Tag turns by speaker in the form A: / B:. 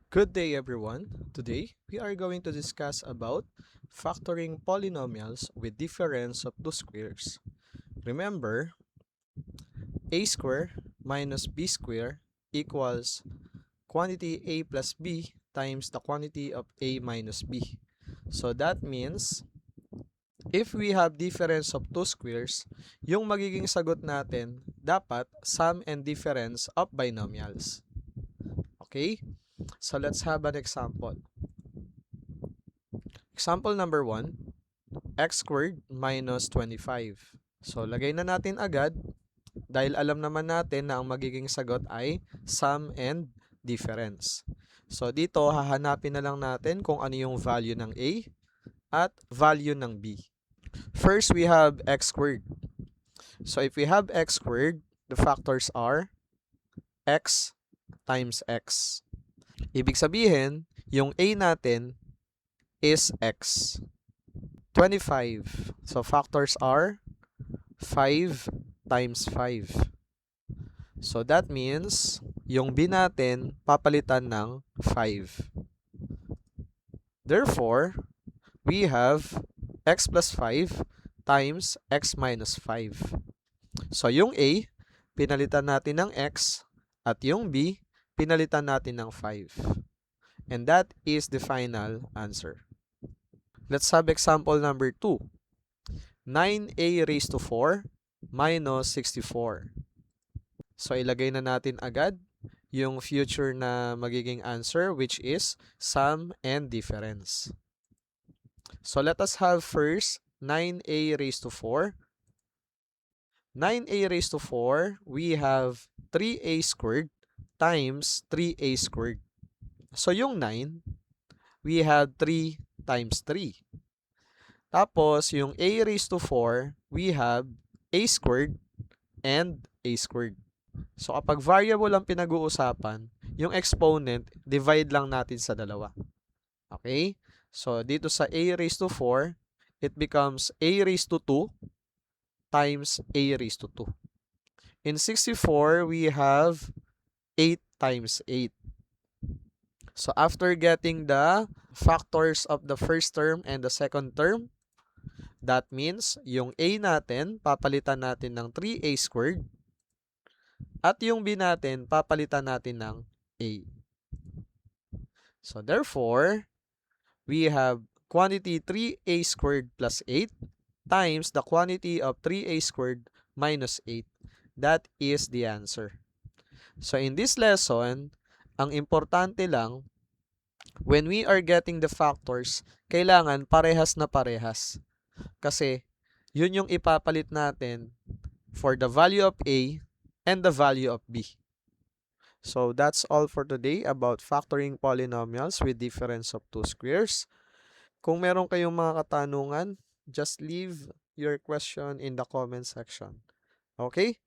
A: Good day everyone. Today, we are going to discuss about factoring polynomials with difference of two squares. Remember, a square minus b square equals quantity a plus b times the quantity of a minus b. So that means, if we have difference of two squares, yung magiging sagot natin dapat sum and difference of binomials. Okay? So let's have an example. Example number 1, x squared minus 25. So, lagay na natin agad dahil alam naman natin na ang magiging sagot ay sum and difference. So, dito hahanapin na lang natin kung ano yung value ng a at value ng b. First, we have x squared. So, if we have x squared, the factors are x times x. Ibig sabihin, yung a natin is x. 25. So, factors are 5 times 5. So, that means, yung b natin, papalitan ng 5. Therefore, we have x plus 5 times x minus 5. So, yung a, pinalitan natin ng x, at yung b, pinalitan natin ng 5. And that is the final answer. Let's have example number 2. 9a raised to 4 minus 64. So, ilagay na natin agad yung future na magiging answer, which is sum and difference. So, let us have first 9a raised to 4. 9a raised to 4, we have 3a squared times 3a squared. So, yung 9, we have 3 times 3. Tapos, yung a raised to 4, we have a squared and a squared. So, kapag variable ang pinag-uusapan, yung exponent, divide lang natin sa dalawa. Okay? So, dito sa a raised to 4, it becomes a raised to 2 times a raised to 2. In 64, we have 8 times 8. So, after getting the factors of the first term and the second term, that means, yung a natin, papalitan natin ng 3a squared, at yung b natin, papalitan natin ng a. So, therefore, we have quantity 3a squared plus 8 times the quantity of 3a squared minus 8. That is the answer. So, in this lesson, ang importante lang, when we are getting the factors, kailangan parehas na parehas. Kasi, yun yung ipapalit natin for the value of a and the value of b. So, that's all for today about factoring polynomials with difference of two squares. Kung meron kayong mga katanungan, just leave your question in the comment section. Okay?